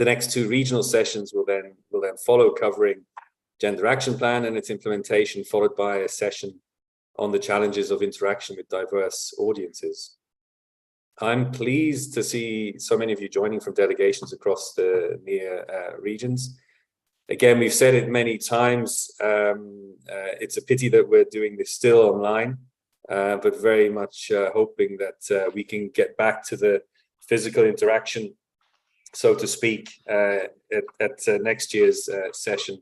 The next two regional sessions will then follow, covering Gender Action Plan and its implementation, followed by a session on the challenges of interaction with diverse audiences. I'm pleased to see so many of you joining from delegations across the NEAR regions. Again, we've said it many times, it's a pity that we're doing this still online, but very much hoping that we can get back to the physical interaction, so to speak, at next year's session,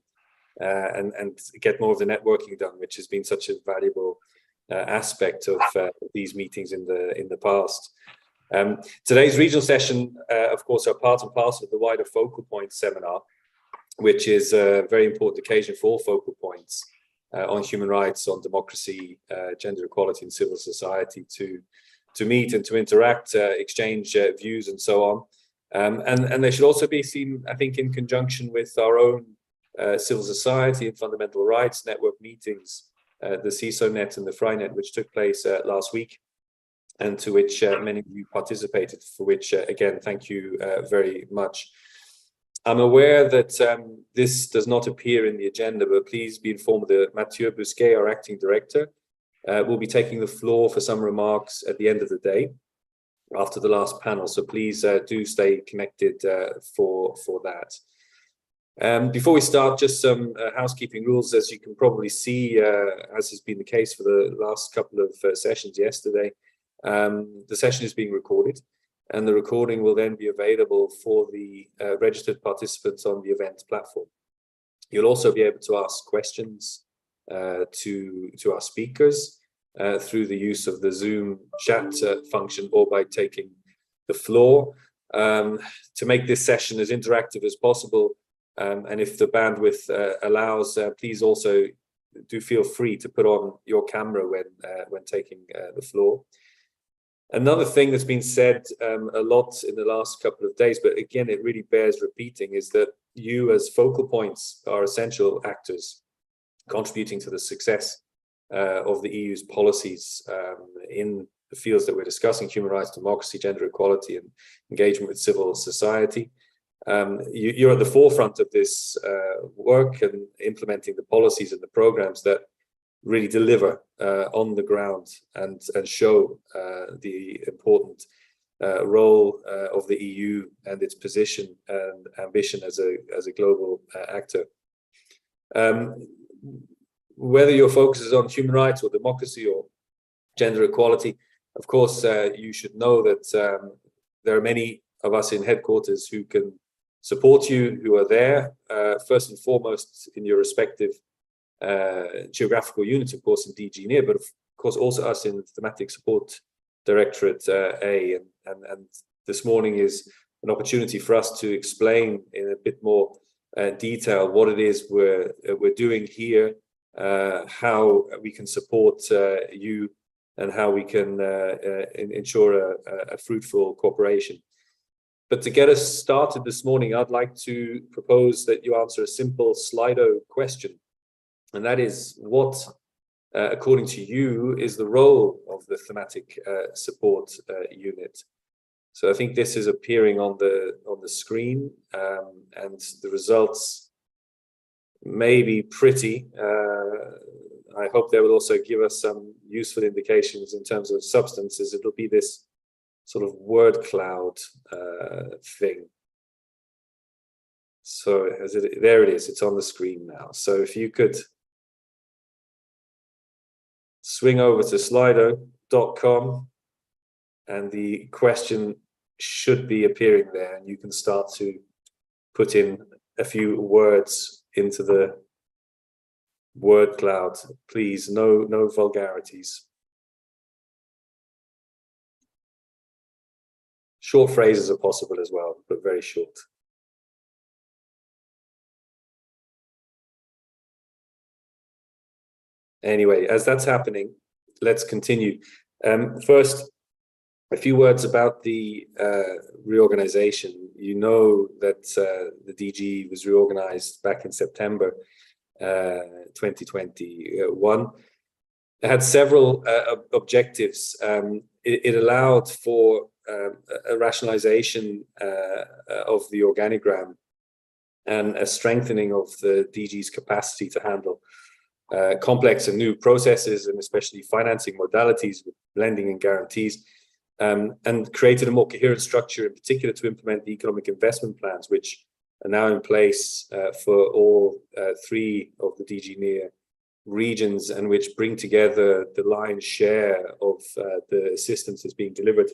and get more of the networking done, which has been such a valuable aspect of these meetings in the past. Today's regional session, of course, are part and parcel of the wider Focal Point seminar, which is a very important occasion for all focal points on human rights, on democracy, gender equality and civil society to meet and to interact, exchange views and so on. And they should also be seen, I think, in conjunction with our own civil society and fundamental rights network meetings, the CISO-net and the FRI-net, which took place last week, and to which many of you participated, for which, again, thank you very much. I'm aware that this does not appear in the agenda, but please be informed that Mathieu Bousquet, our acting director, will be taking the floor for some remarks at the end of the day, after the last panel. So please do stay connected for that. Before we start, just some housekeeping rules. As you can probably see, as has been the case for the last couple of sessions yesterday, the session is being recorded, and the recording will then be available for the registered participants on the event platform. You'll also be able to ask questions to our speakers through the use of the Zoom chat function, or by taking the floor. To make this session as interactive as possible, and if the bandwidth allows, please also do feel free to put on your camera when taking the floor. Another thing that's been said a lot in the last couple of days, but again, it really bears repeating, is that you as focal points are essential actors contributing to the success of the EU's policies in the fields that we're discussing: human rights, democracy, gender equality, and engagement with civil society. You're at the forefront of this work and implementing the policies and the programs that really deliver on the ground and show the important role of the EU and its position and ambition as a global actor. Whether your focus is on human rights or democracy or gender equality, of course, you should know that there are many of us in headquarters who can support you, who are there, first and foremost in your respective geographical units, of course, in DG NEAR, but of course also us in Thematic Support Directorate A. And this morning is an opportunity for us to explain in a bit more detail what it is we're doing here, how we can support you, and how we can ensure a fruitful cooperation. But to get us started this morning, I'd like to propose that you answer a simple Slido question. And that is, what, according to you, is the role of the Thematic Support Unit? So I think this is appearing on the screen, and the results may be pretty. I hope they will also give us some useful indications in terms of substances. It'll be this sort of word cloud thing. So there it is, it's on the screen now. So if you could swing over to slido.com, and the question should be appearing there, and you can start to put in a few words into the word cloud. Please, no vulgarities. Short phrases are possible as well, but very short. Anyway, as that's happening, let's continue. First, a few words about the reorganization. You know that the DG was reorganized back in September 2021. It had several objectives. it allowed for a rationalization of the organigram and a strengthening of the DG's capacity to handle complex and new processes, and especially financing modalities with lending and guarantees, and created a more coherent structure, in particular to implement the economic investment plans, which are now in place for all three of the DG NEAR regions, and which bring together the lion's share of the assistance that's being delivered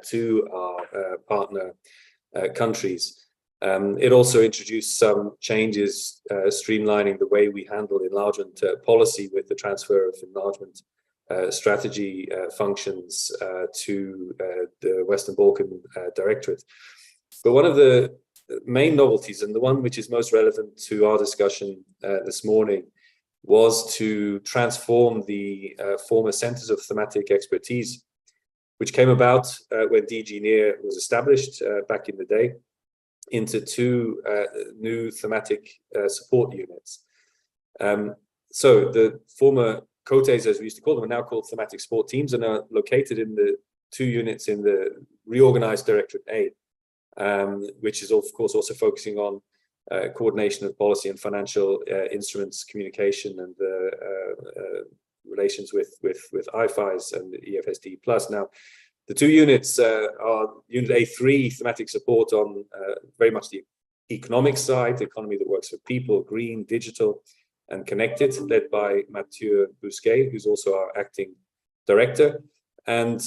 to our partner countries. It also introduced some changes, streamlining the way we handle enlargement policy with the transfer of enlargement strategy functions to the Western Balkan Directorate. But one of the main novelties, and the one which is most relevant to our discussion this morning, was to transform the former centers of thematic expertise, which came about when DG NEAR was established back in the day, into two new thematic support units. So the former COTEs, as we used to call them, are now called thematic support teams, and are located in the two units in the reorganized Directorate A, which is of course also focusing on coordination of policy and financial instruments, communication, and relations with IFIs and EFSD plus. Now, the two units are Unit A3, thematic support on very much the economic side, the economy that works for people, green, digital, and connected, led by Mathieu Bousquet, who's also our acting director, and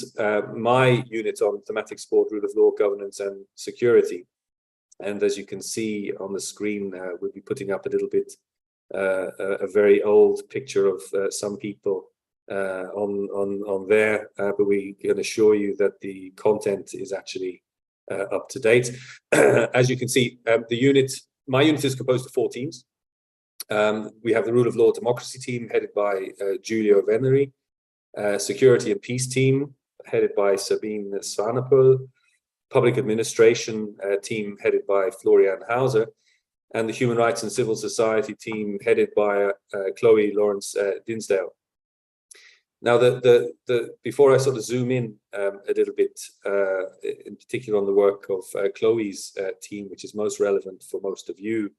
my unit on thematic support, rule of law, governance, and security. And as you can see on the screen, we'll be putting up a little bit a very old picture of some people on there, but we can assure you that the content is actually up to date. As you can see, my unit is composed of 4 teams. We have the Rule of Law Democracy team, headed by Giulio Veneri, Security and Peace team, headed by Sabine Swanepoel, Public Administration team, headed by Florian Hauser, and the Human Rights and Civil Society team, headed by Chloe Lawrence Dinsdale. Now, before I sort of zoom in a little bit, in particular on the work of Chloe's team, which is most relevant for most of you,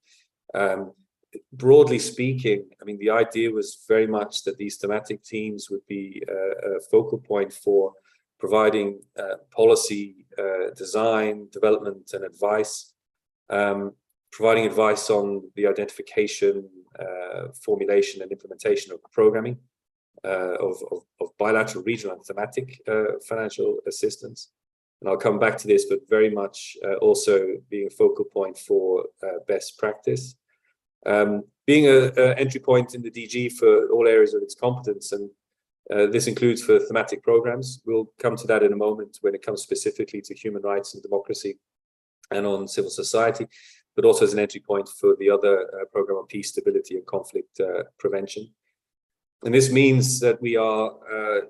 broadly speaking, I mean, the idea was very much that these thematic teams would be a focal point for providing policy design, development, and advice, providing advice on the identification, formulation, and implementation of programming of bilateral, regional, and thematic financial assistance. And I'll come back to this, but very much also being a focal point for best practice. Being an entry point in the DG for all areas of its competence, and this includes for thematic programs. We'll come to that in a moment when it comes specifically to human rights and democracy and on civil society, but also as an entry point for the other program on peace, stability, and conflict prevention. And this means that we are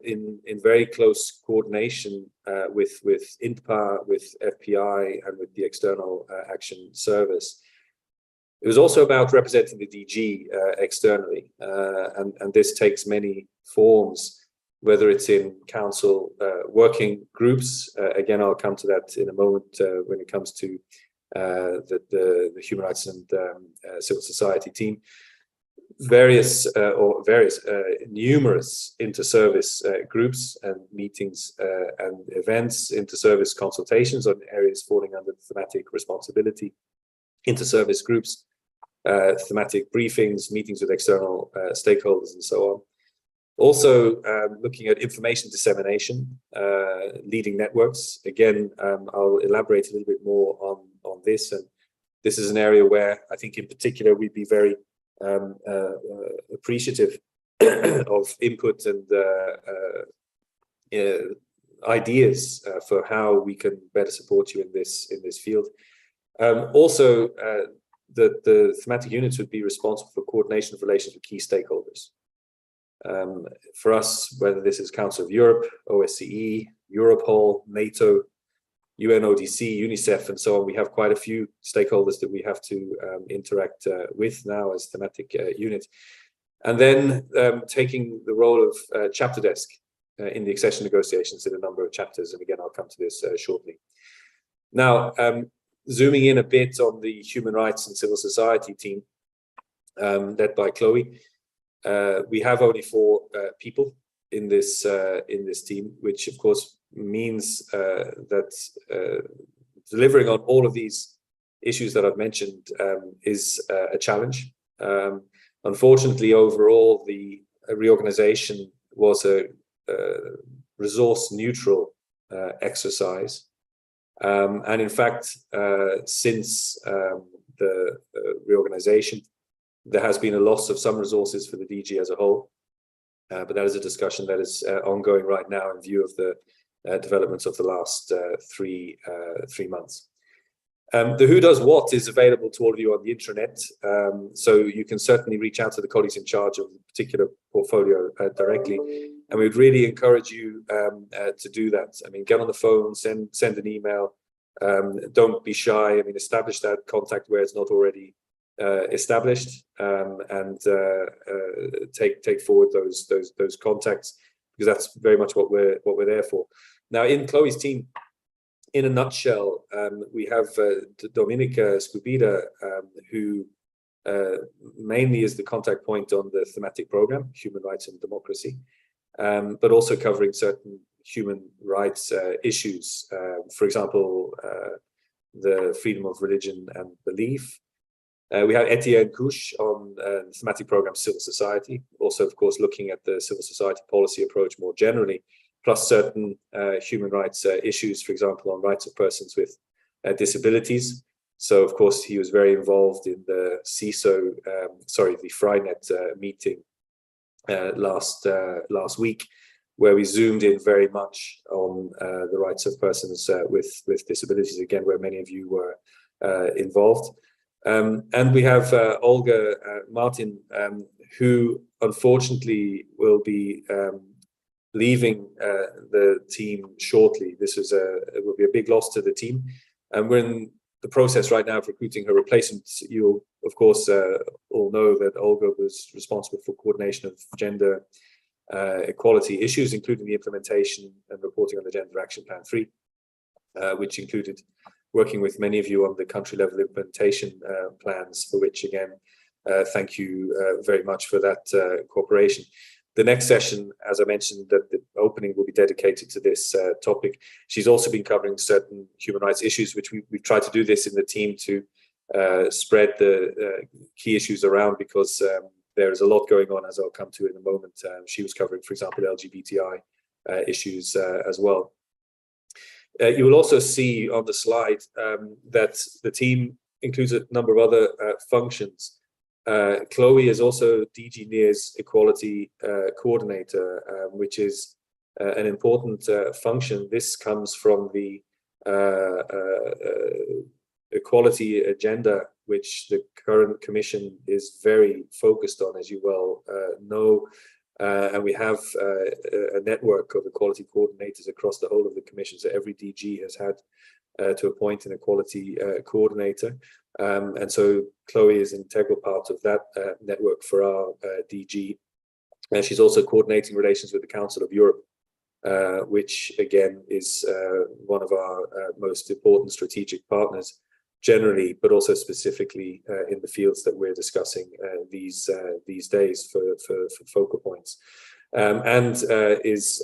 in very close coordination with INTPA, with FPI, and with the External Action Service. It was also about representing the DG externally, and this takes many forms, whether it's in council working groups. Again, I'll come to that in a moment when it comes to the Human Rights and Civil Society team. Numerous inter-service groups and meetings and events, inter-service consultations on areas falling under thematic responsibility, inter-service groups, thematic briefings, meetings with external stakeholders, and so on. Also, looking at information dissemination, leading networks. Again, I'll elaborate a little bit more on this, and this is an area where I think in particular we'd be very appreciative of input and ideas for how we can better support you in this field. Also, the thematic units would be responsible for coordination of relations with key stakeholders. For us, whether this is Council of Europe, OSCE, Europol, NATO, UNODC, UNICEF, and so on, we have quite a few stakeholders that we have to interact with now as thematic unit. And then taking the role of chapter desk in the accession negotiations in a number of chapters. And again, I'll come to this shortly. Now, zooming in a bit on the human rights and civil society team led by Chloe, we have only 4 people in this team, which of course means that delivering on all of these issues that I've mentioned is a challenge. Unfortunately, overall, the reorganization was a resource neutral exercise. And in fact, since the reorganization, there has been a loss of some resources for the DG as a whole. But that is a discussion that is ongoing right now in view of the developments of the last 3 months. The Who Does What is available to all of you on the intranet, so you can certainly reach out to the colleagues in charge of the particular portfolio directly, and we'd really encourage you to do that. I mean, get on the phone, send an email, don't be shy. I mean, establish that contact where it's not already established, and take forward those contacts, because that's very much what we're there for. Now, in Chloe's team, in a nutshell, we have Dominica Scubida, who mainly is the contact point on the thematic program, Human Rights and Democracy, but also covering certain human rights issues, for example, the freedom of religion and belief. We have Etienne Couche on the thematic program Civil Society, also, of course, looking at the civil society policy approach more generally, plus certain human rights issues, for example, on rights of persons with disabilities. So, of course, he was very involved in the CISO, the FRINET meeting last week, where we zoomed in very much on the rights of persons with disabilities, again, where many of you were involved. And we have Olga Martin, who unfortunately will be leaving the team shortly. It will be a big loss to the team, and we're in the process right now of recruiting her replacement. You'll, of course, all know that Olga was responsible for coordination of gender equality issues, including the implementation and reporting on the Gender Action Plan 3, which included working with many of you on the country level implementation plans, for which, again, thank you very much for that cooperation. The next session, as I mentioned, that the opening will be dedicated to this topic. She's also been covering certain human rights issues, which we've tried to do this in the team to spread the key issues around, because there is a lot going on, as I'll come to in a moment. She was covering, for example, LGBTI issues as well. You will also see on the slide that the team includes a number of other functions. Chloe is also DG NEAR's equality coordinator, which is an important function. This comes from the equality agenda, which the current commission is very focused on, as you well know. And we have a network of equality coordinators across the whole of the commission. So every DG has had to appoint an equality coordinator. And so Chloe is an integral part of that network for our DG. And she's also coordinating relations with the Council of Europe, which again is one of our most important strategic partners generally, but also specifically in the fields that we're discussing these days for focal points, and is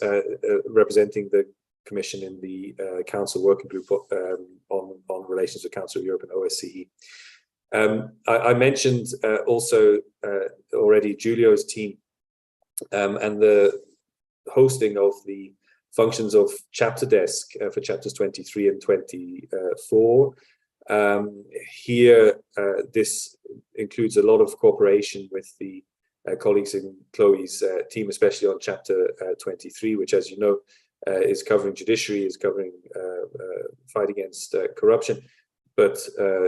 representing the Commission in the Council Working Group on relations with Council of Europe and OSCE. I mentioned also already Giulio's team and the hosting of the functions of chapter desk for chapters 23 and 24. Here, this includes a lot of cooperation with the colleagues in Chloe's team, especially on chapter 23, which, as you know, is covering judiciary, is covering fight against corruption, but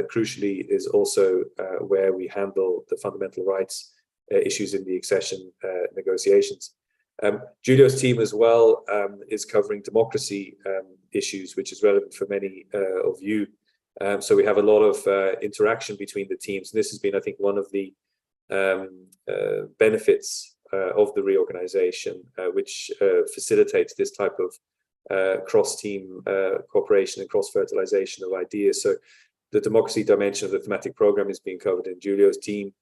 crucially is also where we handle the fundamental rights issues in the accession negotiations. Giulio's team as well is covering democracy issues, which is relevant for many of you. So we have a lot of interaction between the teams. And this has been, I think, one of the benefits of the reorganization, which facilitates this type of cross-team cooperation and cross-fertilization of ideas. So the democracy dimension of the thematic program is being covered in Giulio's team.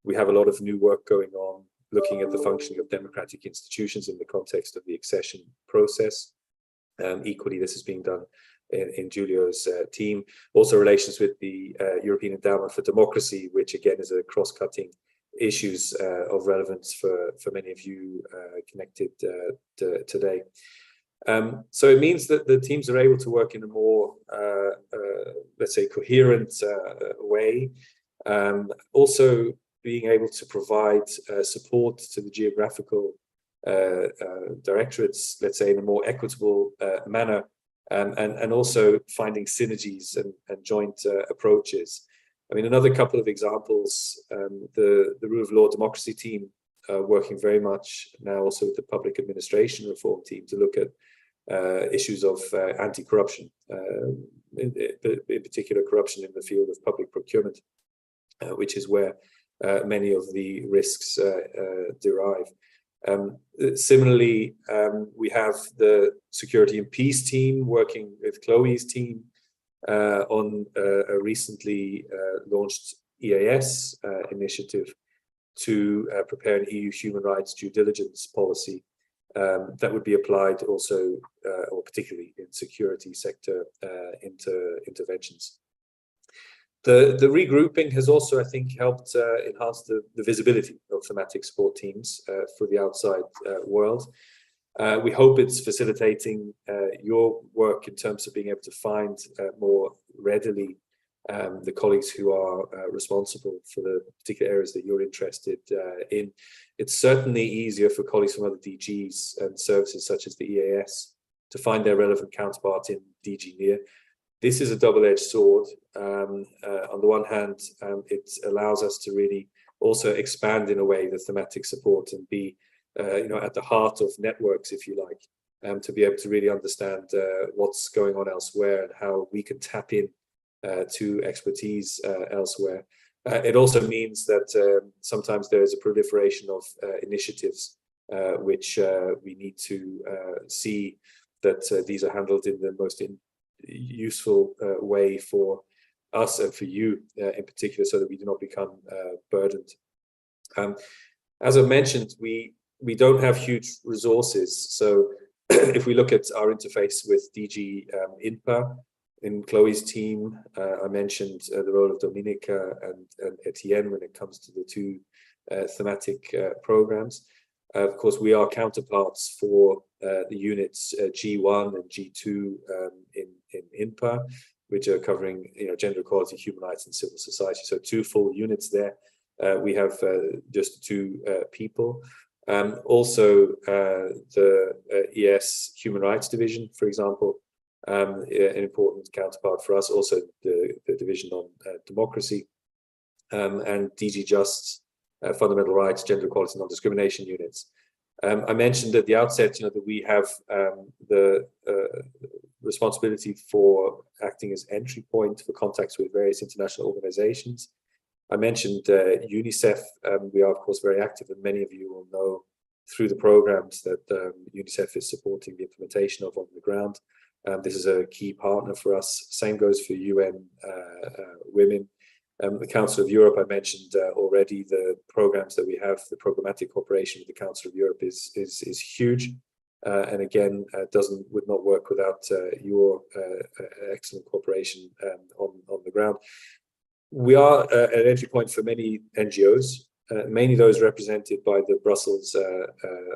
We have a lot of new work going on, looking at the functioning of democratic institutions in the context of the accession process. Equally, this is being done in Giulio's team. Also relations with the European Endowment for Democracy, which again is a cross-cutting issues of relevance for many of you connected today. So it means that the teams are able to work in a more, let's say, coherent way. Also being able to provide support to the geographical directorates, let's say, in a more equitable manner, and also finding synergies and joint approaches. I mean, another couple of examples, the rule of law democracy team working very much now also with the public administration reform team to look at issues of anti-corruption, in particular corruption in the field of public procurement, which is where many of the risks derive. Similarly, we have the security and peace team working with Chloe's team on a recently launched EAS initiative to prepare an EU human rights due diligence policy that would be applied also, or particularly in security sector interventions. The regrouping has also, I think, helped enhance the visibility of thematic support teams for the outside world. We hope it's facilitating your work in terms of being able to find more readily the colleagues who are responsible for the particular areas that you're interested in. It's certainly easier for colleagues from other DGs and services such as the EAS to find their relevant counterpart in DG NEAR. This is a double-edged sword. On the one hand, it allows us to really also expand in a way the thematic support and be at the heart of networks, if you like, to be able to really understand what's going on elsewhere and how we can tap in to expertise elsewhere. It also means that sometimes there is a proliferation of initiatives which we need to see that these are handled in the most useful way for us and for you in particular, so that we do not become burdened. As I mentioned, we don't have huge resources. So if we look at our interface with DG INPA in Chloe's team, I mentioned the role of Dominica and Etienne when it comes to the two thematic programs. Of course, we are counterparts for the units G1 and G2 in INPA, which are covering gender equality, human rights, and civil society. So two full units there. We have just two people. Also, the ES Human Rights Division, for example, an important counterpart for us. Also, the division on democracy, and DG Just, fundamental rights, gender equality, non-discrimination units. I mentioned at the outset, that we have the responsibility for acting as entry point for contacts with various international organizations. I mentioned UNICEF. We are, of course, very active, and many of you will know through the programs that UNICEF is supporting the implementation of on the ground. This is a key partner for us. Same goes for UN Women. The Council of Europe, I mentioned already, the programs that we have, the programmatic cooperation with the Council of Europe is huge. And again, would not work without your excellent cooperation on the ground. We are an entry point for many NGOs, mainly those represented by the Brussels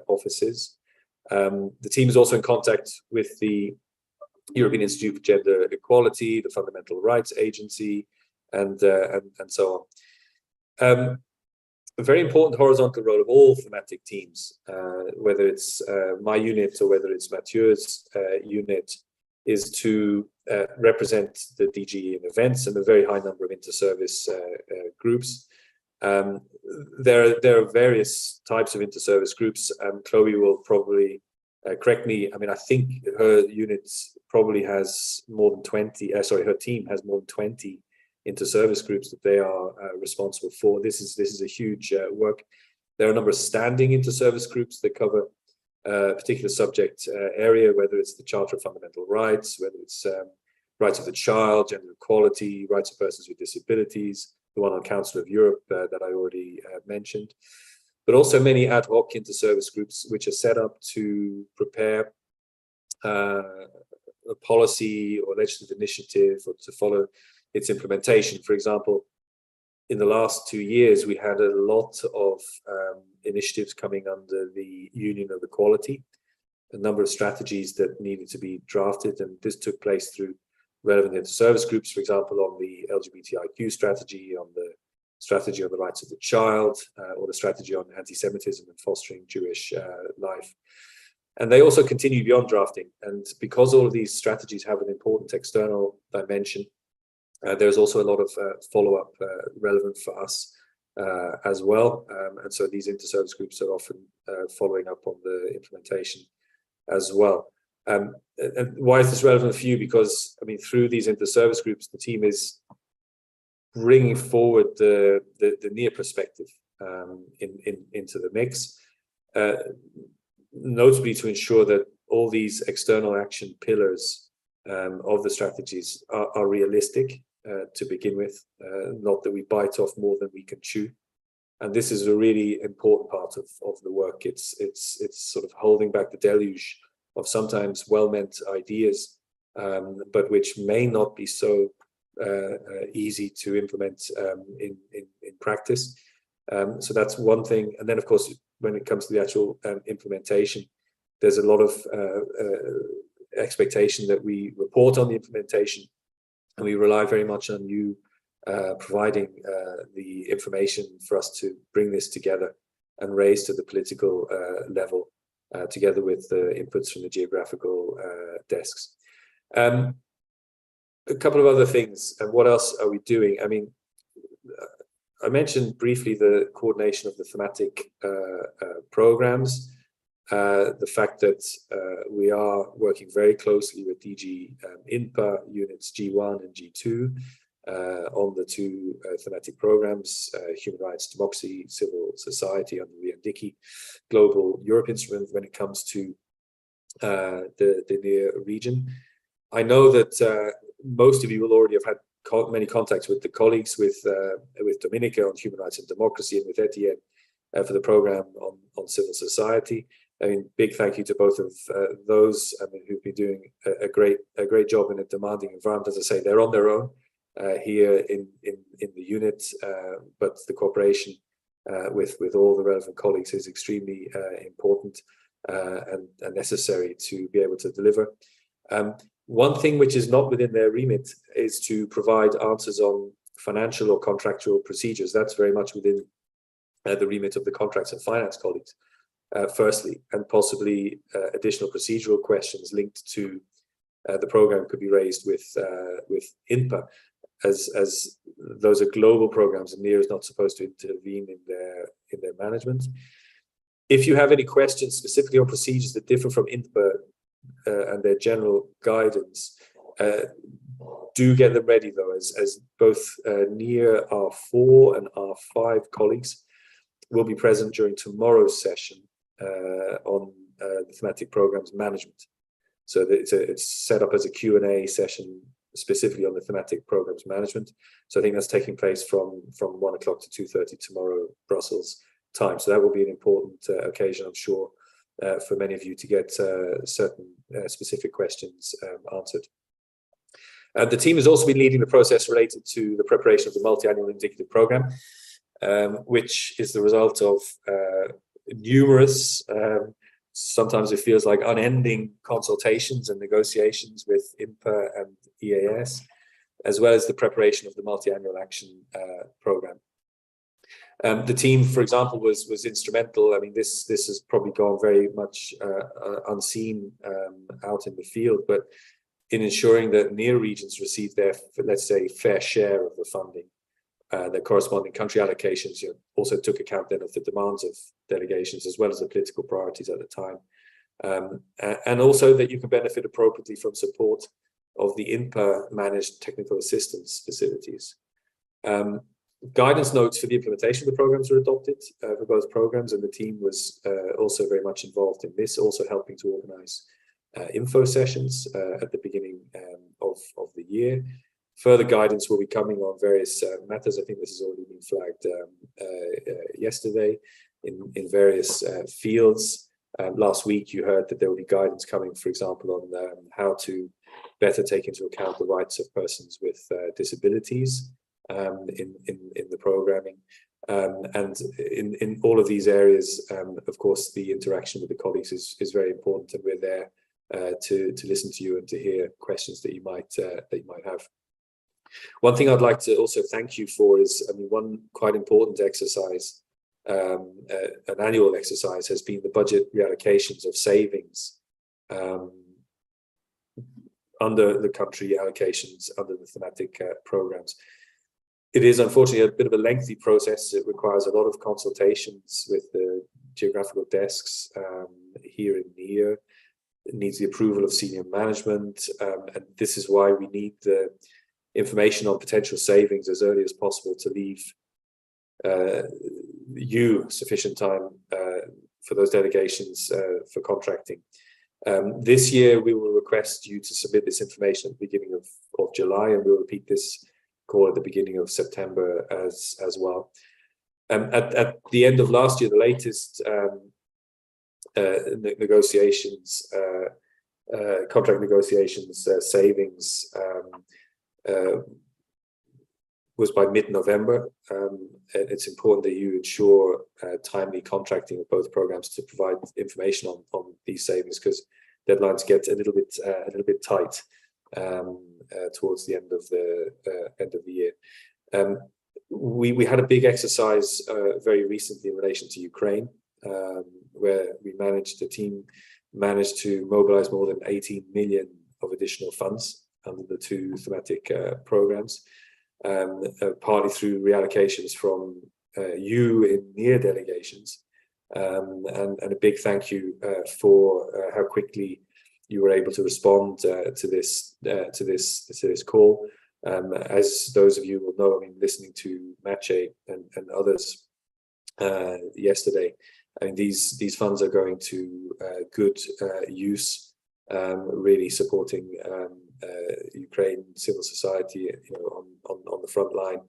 offices. The team is also in contact with the European Institute for Gender Equality, the Fundamental Rights Agency, and so on. A very important horizontal role of all thematic teams, whether it's my unit or whether it's Mathieu's unit, is to represent the DG in events and a very high number of inter-service groups. There are various types of inter-service groups. Chloe will probably correct me. I mean, I think her unit probably has more than 20. Her team has more than 20 inter-service groups that they are responsible for. This is a huge work. There are a number of standing inter-service groups that cover a particular subject area, whether it's the Charter of Fundamental Rights, whether it's rights of the child, gender equality, rights of persons with disabilities, the one on Council of Europe that I already mentioned, but also many ad hoc inter-service groups which are set up to prepare a policy or legislative initiative or to follow its implementation. For example, in the last 2 years, we had a lot of initiatives coming under the Union of Equality, a number of strategies that needed to be drafted, and this took place through relevant inter-service groups, for example, on the LGBTIQ strategy, on the strategy on the rights of the child, or the strategy on anti-Semitism and fostering Jewish life. And they also continue beyond drafting. And because all of these strategies have an important external dimension, there's also a lot of follow-up relevant for us as well. And so these inter-service groups are often following up on the implementation as well. And why is this relevant for you? Because, I mean, through these inter-service groups, the team is bringing forward the near perspective into the mix, notably to ensure that all these external action pillars of the strategies are realistic to begin with, not that we bite off more than we can chew. And this is a really important part of the work. It's sort of holding back the deluge of sometimes well-meant ideas, but which may not be so easy to implement in practice. So that's one thing. And then, of course, when it comes to the actual implementation, there's a lot of expectation that we report on the implementation, and we rely very much on you providing the information for us to bring this together and raise to the political level, together with the inputs from the geographical desks. A couple of other things, and what else are we doing? I mean, I mentioned briefly the coordination of the thematic programs, the fact that we are working very closely with DG INPA units G1 and G2 on the two thematic programs, Human Rights, Democracy, Civil Society under the NDICI Global Europe Instrument when it comes to the near region. I know that most of you will already have had many contacts with the colleagues with Dominica on human rights and democracy, and with Etienne for the program on civil society. I mean, big thank you to both of those. I mean, who've been doing a great job in a demanding environment. As I say, they're on their own here in the unit, but the cooperation with all the relevant colleagues is extremely important and necessary to be able to deliver. One thing which is not within their remit is to provide answers on financial or contractual procedures. That's very much within the remit of the contracts and finance colleagues, firstly, and possibly additional procedural questions linked to the program could be raised with INPA, as those are global programs and NEAR is not supposed to intervene in their management. If you have any questions specifically on procedures that differ from INPA and their general guidance, do get them ready though, as both NEAR R4 and R5 colleagues will be present during tomorrow's session on the thematic programs management. So it's set up as a Q&A session specifically on the thematic programs management. So I think that's taking place from 1 o'clock to 2:30 tomorrow Brussels time. So that will be an important occasion, I'm sure, for many of you to get certain specific questions answered. The team has also been leading the process related to the preparation of the multi-annual indicative program, which is the result of numerous, sometimes it feels like unending consultations and negotiations with INPA and EAS, as well as the preparation of the multi-annual action program. The team, for example, was instrumental. I mean, this has probably gone very much unseen out in the field, but in ensuring that near regions receive their, let's say, fair share of the funding. The corresponding country allocations also took account then of the demands of delegations as well as the political priorities at the time. And also that you can benefit appropriately from support of the INPA managed technical assistance facilities. Guidance notes for the implementation of the programs were adopted for both programs, and the team was also very much involved in this, also helping to organize info sessions at the beginning of the year. Further guidance will be coming on various matters. I think this has already been flagged yesterday in various fields. Last week, you heard that there will be guidance coming, for example, on how to better take into account the rights of persons with disabilities in the programming. And in all of these areas, of course, the interaction with the colleagues is very important, and we're there to listen to you and to hear questions that you might have. One thing I'd like to also thank you for is, one quite important exercise, an annual exercise, has been the budget reallocations of savings under the country allocations under the thematic programs. It is unfortunately a bit of a lengthy process. It requires a lot of consultations with the geographical desks here and here. It needs the approval of senior management, and this is why we need the information on potential savings as early as possible to leave you sufficient time for those delegations for contracting. This year, we will request you to submit this information at the beginning of July, and we'll repeat this call at the beginning of September as well. At the end of last year, the latest negotiations, contract negotiations, savings was by mid-November. It's important that you ensure timely contracting of both programs to provide information on these savings, because deadlines get a little bit tight towards the end of the year. We had a big exercise very recently in relation to Ukraine, where the team managed to mobilize more than 18 million of additional funds under the two thematic programs, partly through reallocations from you in near delegations, and a big thank you for how quickly you were able to respond to this call. As those of you will know, listening to Maciej and others yesterday, these funds are going to good use, really supporting Ukraine civil society, on the front line,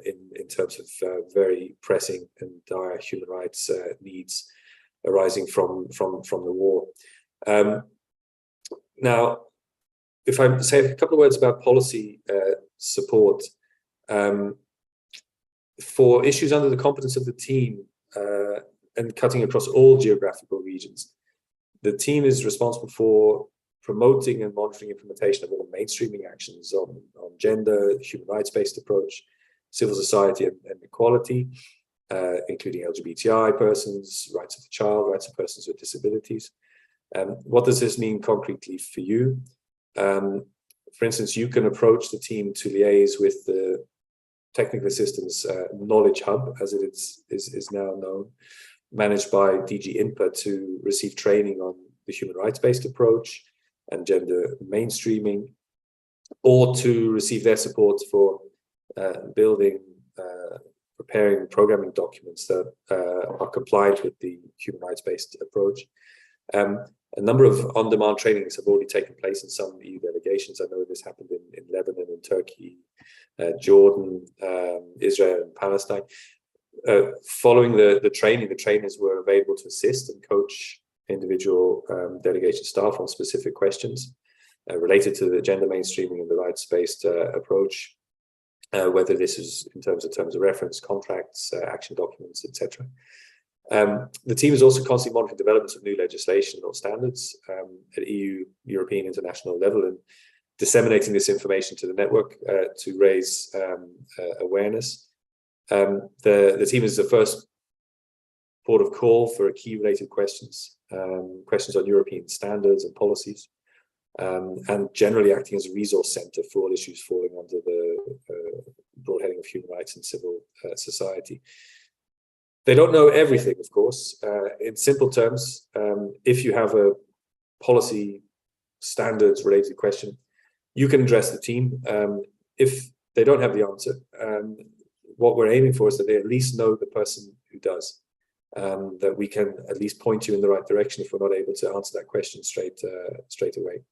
in terms of very pressing and dire human rights needs arising from the war. Now, if I say a couple of words about policy support for issues under the competence of the team, and cutting across all geographical regions, the team is responsible for promoting and monitoring implementation of all mainstreaming actions on gender, human rights-based approach, civil society and equality, including LGBTI persons, rights of the child, rights of persons with disabilities. What does this mean concretely for you? For instance, you can approach the team to liaise with the Technical Assistance Knowledge Hub, as it is now known, managed by DG INPA, to receive training on the human rights-based approach and gender mainstreaming, or to receive their support for preparing programming documents that are compliant with the human rights-based approach. A number of on-demand trainings have already taken place in some EU delegations. I know this happened in Lebanon and Turkey, Jordan, Israel and Palestine. Following the training, the trainers were available to assist and coach individual delegation staff on specific questions related to the gender mainstreaming and the rights-based approach, whether this is in terms of reference, contracts, action documents, etc. The team is also constantly monitoring developments of new legislation or standards at EU, European, international level, and disseminating this information to the network to raise awareness. The team is the first port of call for key related questions, questions on European standards and policies, and generally acting as a resource center for all issues falling under the broad heading of human rights and civil society. They don't know everything, of course. In simple terms, if you have a policy standards related question, you can address the team. If they don't have the answer, what we're aiming for is that they at least know the person who does, that we can at least point you in the right direction if we're not able to answer that question straight away.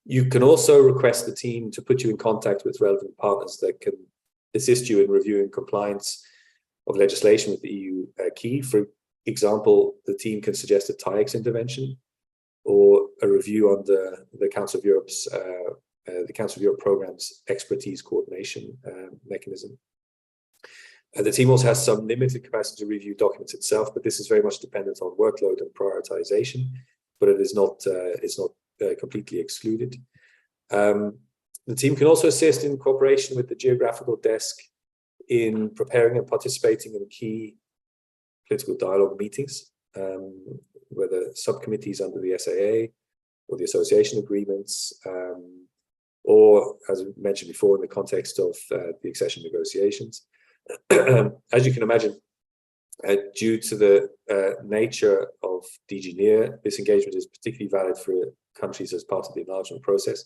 You can also request the team to put you in contact with relevant partners that can assist you in reviewing compliance of legislation with the EU key. For example, the team can suggest a TAIEX intervention or a review on the Council of Europe's the Council of Europe program's expertise coordination mechanism. The team also has some limited capacity to review documents itself, but this is very much dependent on workload and prioritization, but it is not completely excluded. The team can also assist in cooperation with the geographical desk in preparing and participating in key political dialogue meetings, whether subcommittees under the SAA or the association agreements, or as mentioned before, in the context of the accession negotiations. As you can imagine, due to the nature of DG NEAR, this engagement is particularly valid for countries as part of the enlargement process.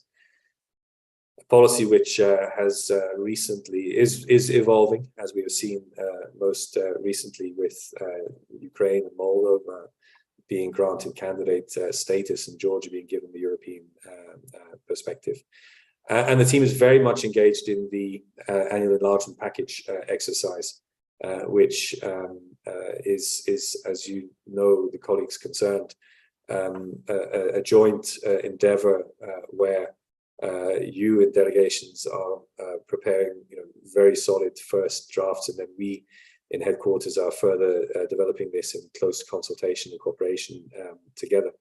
A policy which has recently is evolving, as we have seen most recently with Ukraine and Moldova being granted candidate status and Georgia being given the European perspective. And the team is very much engaged in the annual enlargement package exercise, which is, as you know, the colleagues concerned, a joint endeavor where you and delegations are preparing, very solid first drafts, and then we in headquarters are further developing this in close consultation and cooperation together.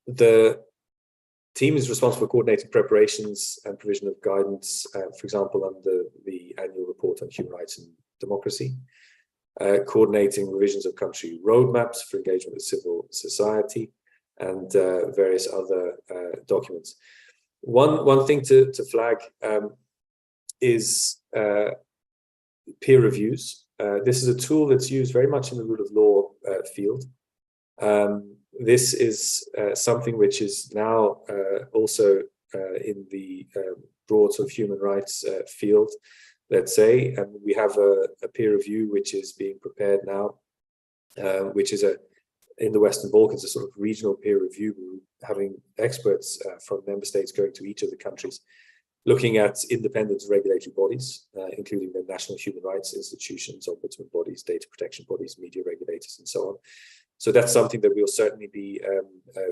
The team is responsible for coordinating preparations and provision of guidance, for example, under the annual report on human rights and democracy, coordinating revisions of country roadmaps for engagement with civil society, and various other documents. One thing to flag is peer reviews. This is a tool that's used very much in the rule of law field. This is something which is now also in the broad sort of human rights field, let's say, and we have a peer review which is being prepared now, which is in the Western Balkans, a sort of regional peer review, having experts from member states going to each of the countries, looking at independent regulatory bodies, including the national human rights institutions, ombudsman bodies, data protection bodies, media regulators, and so on. So that's something that we'll certainly be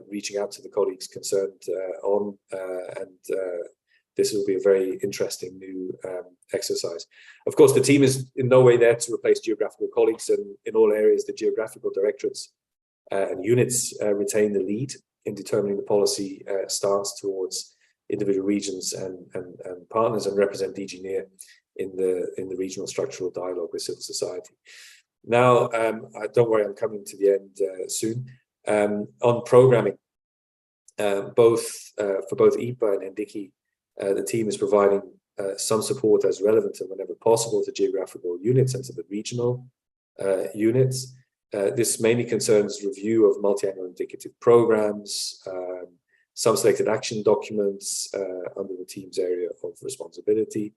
reaching out to the colleagues concerned on, and this will be a very interesting new exercise. Of course, the team is in no way there to replace geographical colleagues, and in all areas, the geographical directorates and units retain the lead in determining the policy stance towards individual regions and partners, and represent DG NEAR in the regional structural dialogue with civil society. Now, don't worry, I'm coming to the end soon. On programming, for both IPA and NDICI, the team is providing some support as relevant and whenever possible to geographical units and to the regional units. This mainly concerns review of multi-annual indicative programs, some selected action documents under the team's area of responsibility.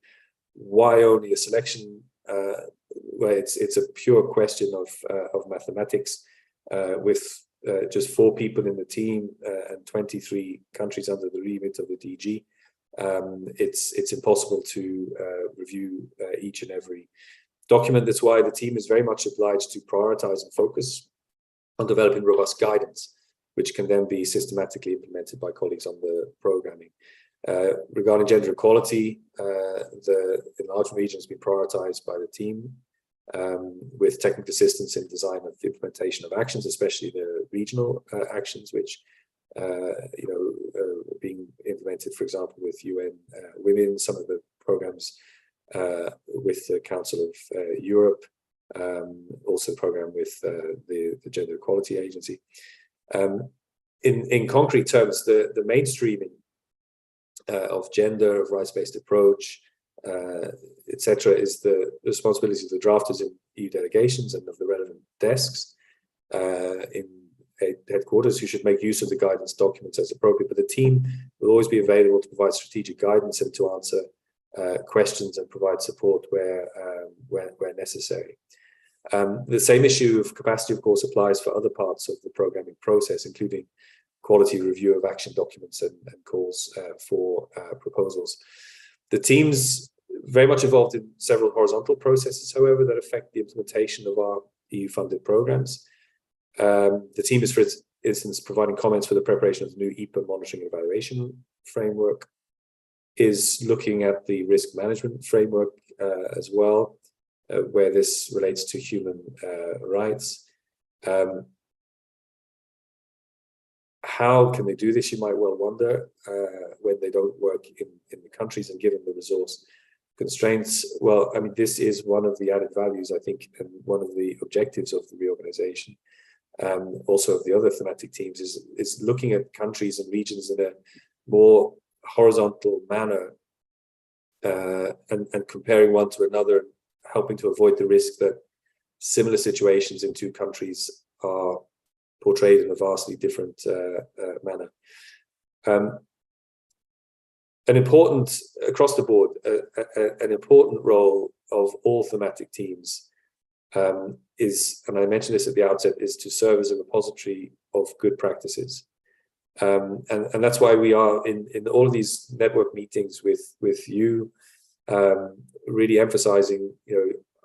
Why only a selection? Well, it's a pure question of mathematics, with just 4 people in the team and 23 countries under the remit of the DG. It's impossible to review each and every document. That's why the team is very much obliged to prioritize and focus on developing robust guidance, which can then be systematically implemented by colleagues on the programming. Regarding gender equality, the enlargement region has been prioritized by the team, with technical assistance in design of the implementation of actions, especially the regional actions, which being implemented, for example, with UN Women, some of the programs with the Council of Europe, also a program with the Gender Equality Agency. In concrete terms, the mainstreaming of gender, of rights-based approach, etc., is the responsibility of the drafters in EU delegations and of the relevant desks in headquarters, who should make use of the guidance documents as appropriate. But the team will always be available to provide strategic guidance and to answer questions and provide support where necessary. The same issue of capacity, of course, applies for other parts of the programming process, including quality review of action documents and calls for proposals. The team's very much involved in several horizontal processes, however, that affect the implementation of our EU-funded programs. The team is, for instance, providing comments for the preparation of the new EPA monitoring and evaluation framework, is looking at the risk management framework as well, where this relates to human rights. How can they do this, you might well wonder, when they don't work in the countries and given the resource constraints? Well, I mean, this is one of the added values, I think, and one of the objectives of the reorganization. Also of the other thematic teams is looking at countries and regions in a more horizontal manner and comparing one to another, helping to avoid the risk that similar situations in two countries are portrayed in a vastly different manner. An important, across the board, an important role of all thematic teams is, and I mentioned this at the outset, is to serve as a repository of good practices. And that's why we are in all of these network meetings with you, really emphasizing,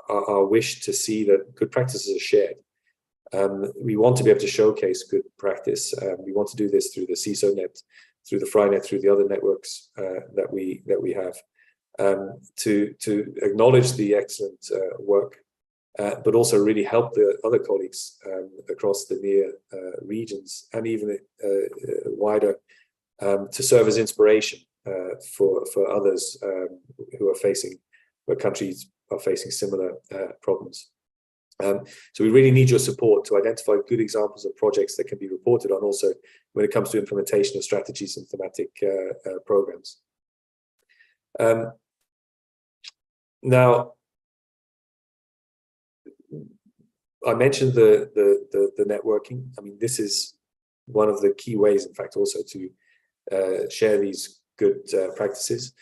our wish to see that good practices are shared. We want to be able to showcase good practice. We want to do this through the CISO net, through the FryNet, through the other networks that we have, to acknowledge the excellent work, but also really help the other colleagues across the near regions and even wider, to serve as inspiration for others where countries are facing similar problems. So we really need your support to identify good examples of projects that can be reported on, also when it comes to implementation of strategies and thematic programs. Now, I mentioned the networking. I mean, this is one of the key ways, in fact, also to share these good practices.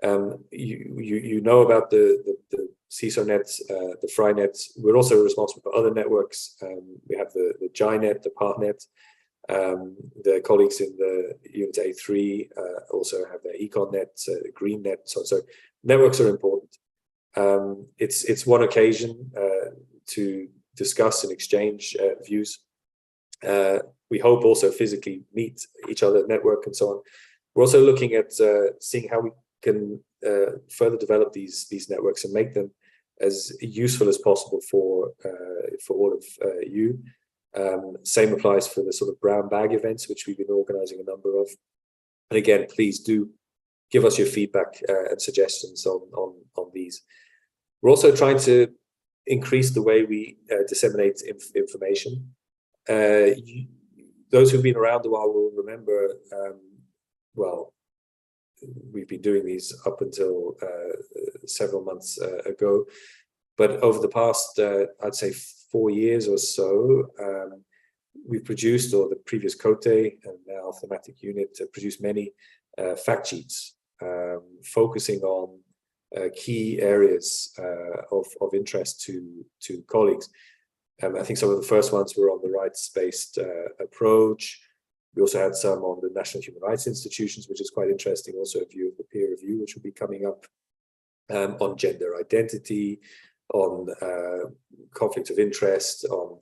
You know about the CISO net, the FryNet. We're also responsible for other networks. We have the JINet, the PartNet. The colleagues in the Unit A3 also have their EconNet, GreenNet. So networks are important. It's one occasion to discuss and exchange views. We hope also physically meet each other, network, and so on. We're also looking at seeing how we can further develop these networks and make them as useful as possible for all of you. Same applies for the sort of brown bag events, which we've been organizing a number of. And again, please do give us your feedback and suggestions on these. We're also trying to increase the way we disseminate information. Those who've been around a while will remember, well, we've been doing these up until several months ago, but over the past, I'd say 4 years or so, we've produced, or the previous COTE and now thematic unit produced many fact sheets focusing on key areas of interest to colleagues. I think some of the first ones were on the rights-based approach. We also had some on the national human rights institutions, which is quite interesting. Also a view of the peer review, which will be coming up, on gender identity, on conflict of interest, on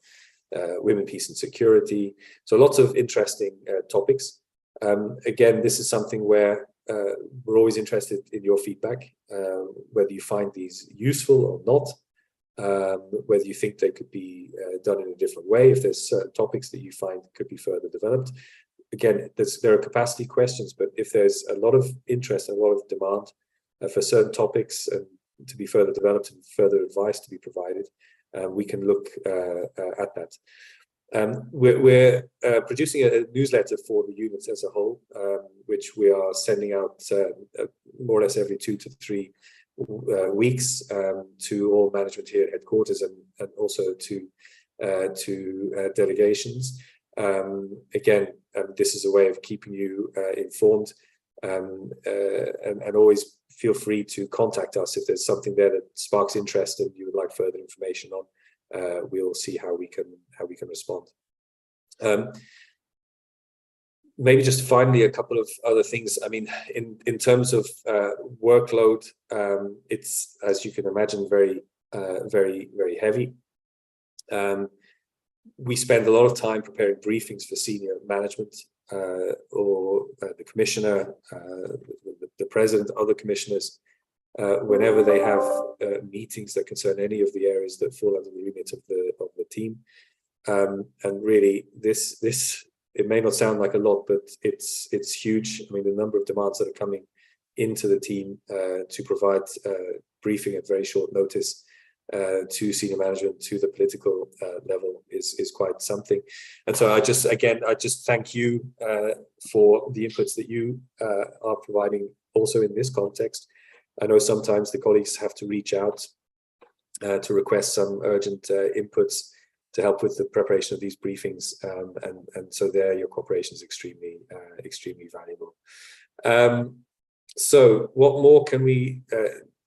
women, peace and security. So lots of interesting topics. Again, this is something where we're always interested in your feedback, whether you find these useful or not, whether you think they could be done in a different way, if there's certain topics that you find could be further developed. Again, there are capacity questions, but if there's a lot of interest and a lot of demand for certain topics to be further developed and further advice to be provided, we can look at that. We're producing a newsletter for the units as a whole, which we are sending out more or less every 2 to 3 weeks to all management here at headquarters and also to delegations. Again, this is a way of keeping you informed. and always feel free to contact us if there's something there that sparks interest and you would like further information on. We'll see how we can respond. Maybe just finally a couple of other things. I mean, in terms of workload, it's, as you can imagine, very heavy. We spend a lot of time preparing briefings for senior management, or the commissioner, the president, other commissioners, whenever they have meetings that concern any of the areas that fall under the remit of the team. And really, this it may not sound like a lot, but it's huge. I mean, the number of demands that are coming into the team to provide briefing at very short notice to senior management, to the political level is quite something. And so I just thank you for the inputs that you are providing also in this context. I know sometimes the colleagues have to reach out to request some urgent inputs to help with the preparation of these briefings, and so there your cooperation is extremely valuable. So what more can we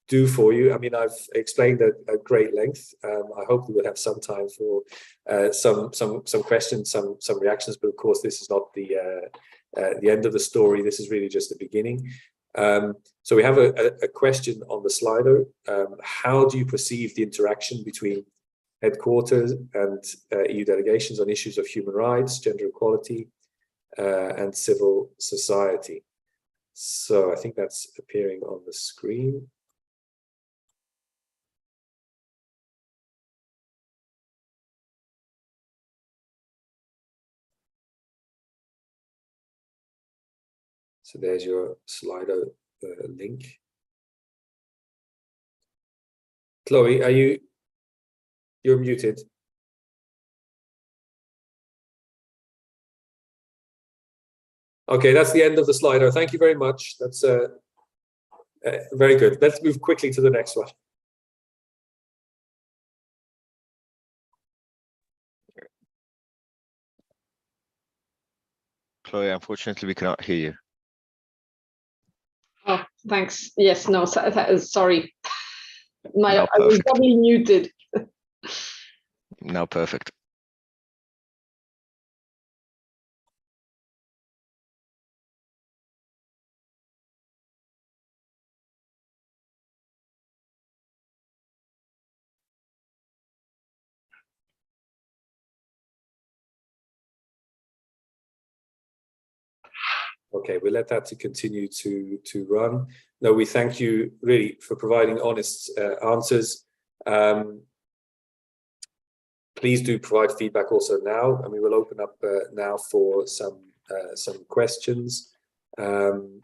do for you? I mean, I've explained at great length. I hope we will have some time for some questions, some reactions, but of course this is not the end of the story. This is really just the beginning. So we have a question on the Slido. How do you perceive the interaction between headquarters and EU delegations on issues of human rights, gender equality, and civil society? So I think that's appearing on the screen. So there's your Slido link. Chloe, you're muted. Okay, that's the end of the Slido. Thank you very much. That's very good. Let's move quickly to the next one. Chloe, unfortunately, we cannot hear you. Oh, thanks. Yes, no, sorry. I was doubly muted. Now perfect. Okay, we'll let that to continue to run. No, we thank you really for providing honest answers. Please do provide feedback also now, and we will open up now for some questions. Do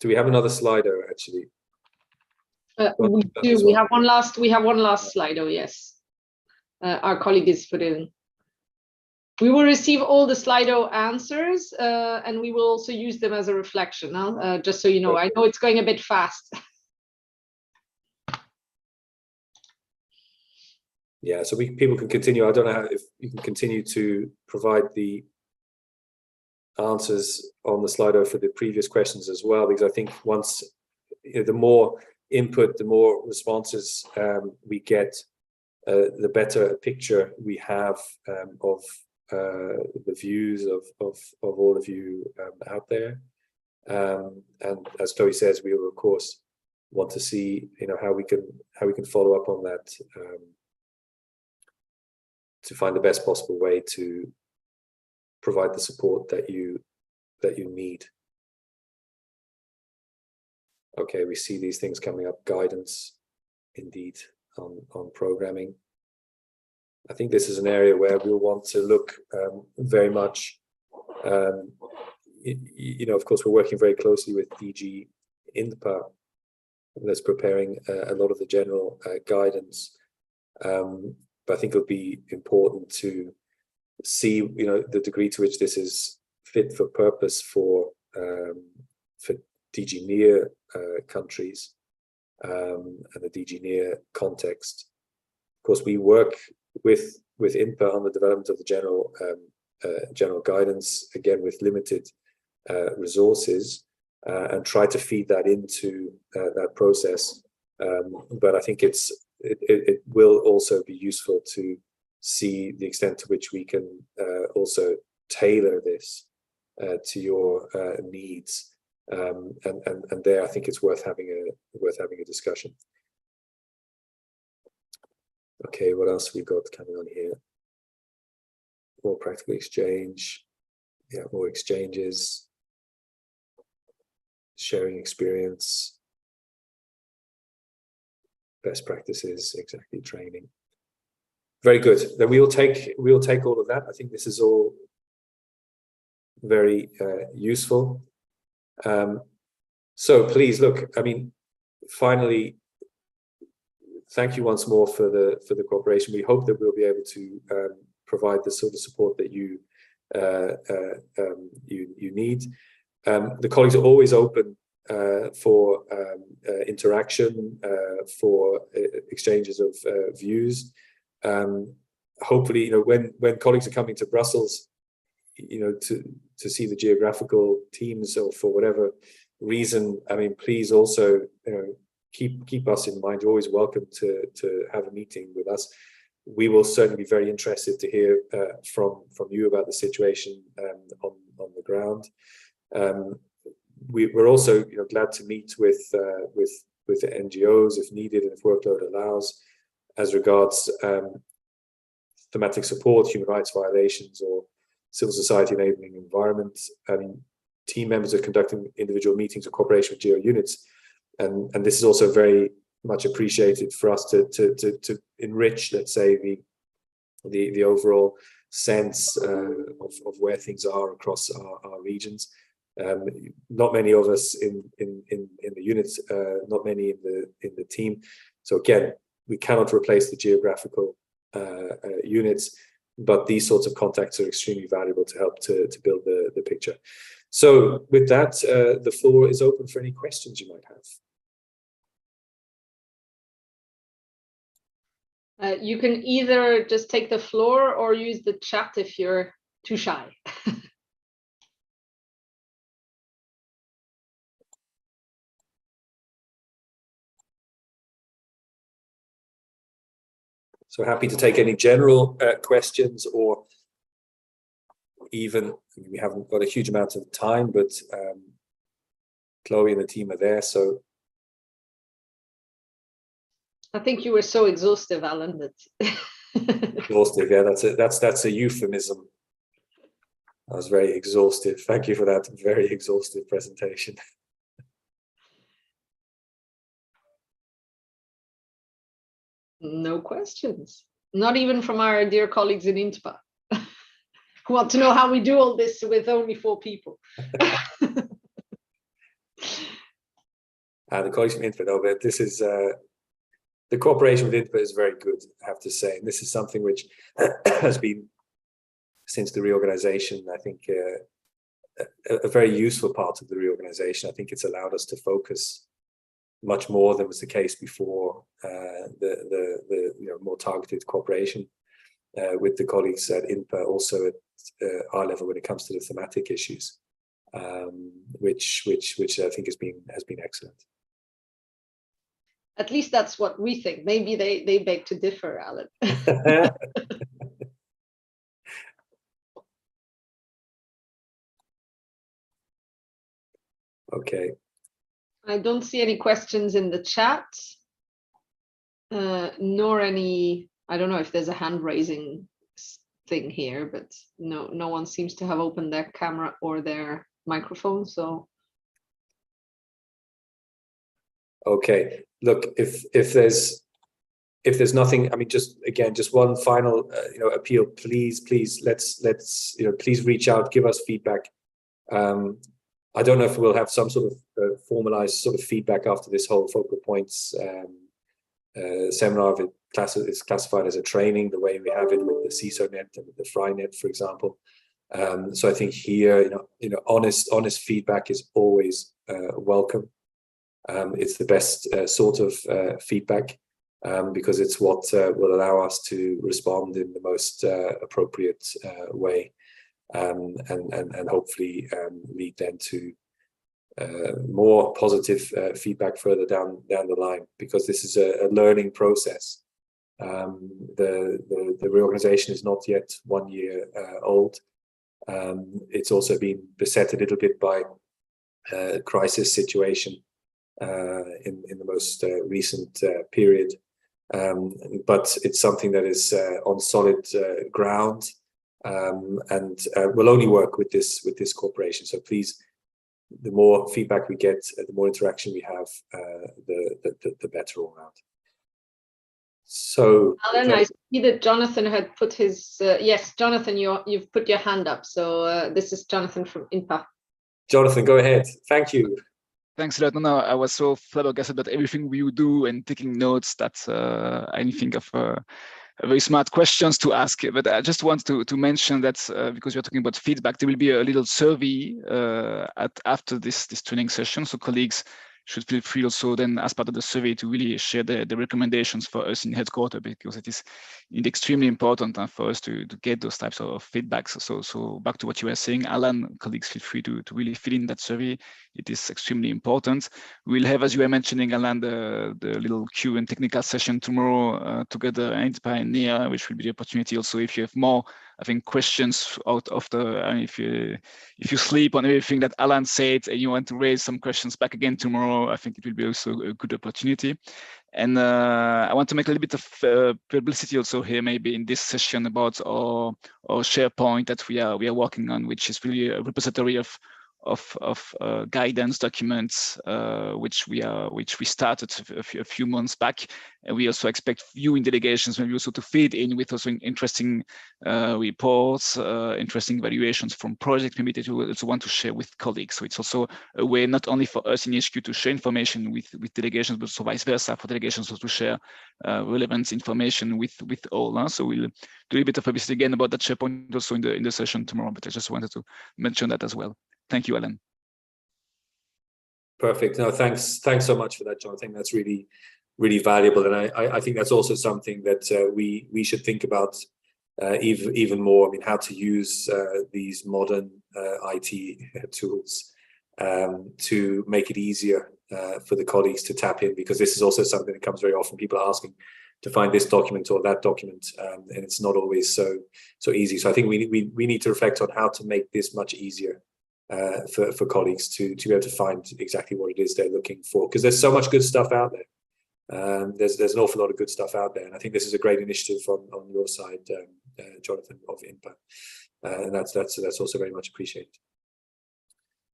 we have another Slido actually? We do. We have one last Slido. Yes, our colleague is putting. We will receive all the Slido answers, and we will also use them as a reflection. Just so you know, I know it's going a bit fast. Yeah, so people can continue. I don't know if you can continue to provide the answers on the Slido for the previous questions as well, because I think once the more input, the more responses we get, the better picture we have of the views of all of you out there. And as Chloe says, we will of course want to see how we can follow up on that, to find the best possible way to provide the support that you need. Okay, we see these things coming up. Guidance, indeed, on programming. I think this is an area where we'll want to look very much. Of course, we're working very closely with DG INPA that's preparing a lot of the general guidance. But I think it'll be important to see, the degree to which this is fit for purpose for DG NEAR countries and the DG NEAR context. Of course, we work with INPA on the development of the general general guidance, again with limited resources, and try to feed that into that process. But I think it will also be useful to see the extent to which we can also tailor this to your needs. And there, I think it's worth having a discussion. Okay, what else we got coming on here? More practical exchange. Yeah, more exchanges. Sharing experience. Best practices, exactly, training. Very good. Then we'll take all of that. I think this is all very useful. So please look, I mean, finally, thank you once more for the cooperation. We hope that we'll be able to provide the sort of support that you need. The colleagues are always open for interaction, for exchanges of views. Hopefully, when colleagues are coming to Brussels, to see the geographical teams, or for whatever reason, I mean, please also, keep us in mind. You're always welcome to have a meeting with us. We will certainly be very interested to hear from you about the situation on the ground. We're also glad to meet with the NGOs if needed and if workload allows, as regards thematic support, human rights violations, or civil society enabling environment. I mean, team members are conducting individual meetings of cooperation with GEO units, and this is also very much appreciated for us to enrich, let's say, the overall sense of where things are across our regions. Not many of us in the units, not many in the team. So again, we cannot replace the geographical units, but these sorts of contacts are extremely valuable to help to build the picture. So with that, the floor is open for any questions you might have. You can either just take the floor or use the chat if you're too shy. So happy to take any general questions, or even, we haven't got a huge amount of time, but Chloe and the team are there, so. I think you were so exhaustive, Alan, that Exhaustive, yeah, that's a euphemism. I was very exhaustive. Thank you for that very exhaustive presentation. No questions, not even from our dear colleagues in INTPA, who want to know how we do all this with only 4 people. The colleagues from INTPA, but this is the cooperation with INTPA is very good, I have to say, and this is something which has been, since the reorganization, I think a very useful part of the reorganization. I think it's allowed us to focus much more than was the case before, the more targeted cooperation with the colleagues at INPA, also at our level when it comes to the thematic issues, which I think has been excellent. At least that's what we think. Maybe they beg to differ, Alan. Okay. I don't see any questions in the chat, nor any, I don't know if there's a hand raising thing here, but no one seems to have opened their camera or their microphone, so. Okay, look, if there's nothing, I mean, just one final appeal, please let's please reach out, give us feedback. I don't know if we'll have some sort of formalized sort of feedback after this whole focal points seminar. If it is classified as a training, the way we have it with the CISO.net and with the FryNet, for example. So I think here, honest feedback is always welcome. It's the best sort of feedback because it's what will allow us to respond in the most appropriate way. and hopefully lead then to more positive feedback further down the line, because this is a learning process. The reorganization is not yet 1 year old. It's also been beset a little bit by crisis situation in the most recent period, but it's something that is on solid ground, and will only work with this corporation. So please, the more feedback we get, the more interaction we have, the better all around. So Alan, I see that Jonathan had put his yes, Jonathan, you've put your hand up. So this is Jonathan from INPA. Jonathan, go ahead. Thank you. Thanks a lot. No, I was so flabbergasted about everything we do and taking notes that I think of very smart questions to ask. But I just want to mention that because you're talking about feedback, there will be a little survey after this training session. So colleagues should feel free also then, as part of the survey, to really share the recommendations for us in headquarters, because it is extremely important for us to get those types of feedbacks. So back to what you were saying, Alan, colleagues, feel free to really fill in that survey. It is extremely important. We'll have, as you were mentioning, Alan, the little Q and technical session tomorrow together, and Nia, which will be the opportunity also, if you have more, I think, questions out of if you sleep on everything that Alan said and you want to raise some questions back again tomorrow, I think it will be also a good opportunity. And I want to make a little bit of publicity also here, maybe in this session, about our SharePoint that we are working on, which is really a repository of guidance documents, which we started a few months back, and we also expect you in delegations maybe also to feed in with also interesting reports, interesting evaluations from projects, maybe that you also want to share with colleagues. So it's also a way not only for us in HQ to share information with delegations, but also vice versa for delegations also to share relevant information with all. So we'll do a bit of publicity again about that SharePoint also in the session tomorrow. But I just wanted to mention that as well. Thank you, Alan. Perfect. No, thanks so much for that, John. I think that's really valuable, and I think that's also something that we should think about even more. I mean, how to use these modern IT tools to make it easier for the colleagues to tap in, because this is also something that comes very often. People are asking to find this document or that document, and it's not always so easy. So I think we need to reflect on how to make this much easier for colleagues to be able to find exactly what it is they're looking for, because there's so much good stuff out there. There's an awful lot of good stuff out there, and I think this is a great initiative on your side, Jonathan, of INPA, and that's also very much appreciated.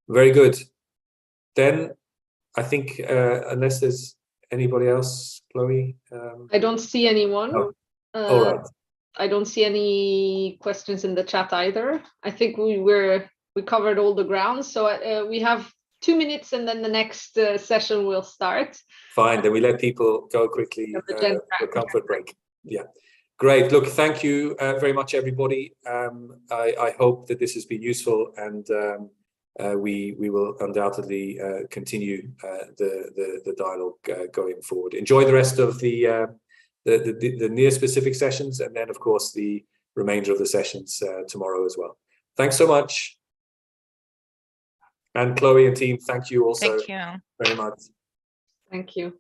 Very good. Then I think unless there's anybody else, Chloe. I don't see anyone. Oh. All right. I don't see any questions in the chat either. I think we covered all the ground. So we have 2 minutes, and then the next session will start. Fine, then we let people go quickly for a comfort break. Yeah, great. Look, thank you very much, everybody. I hope that this has been useful, and we will undoubtedly continue the dialogue going forward. Enjoy the rest of the near specific sessions, and then of course the remainder of the sessions tomorrow as well. Thanks so much. And Chloe and team, thank you also very much. Thank you.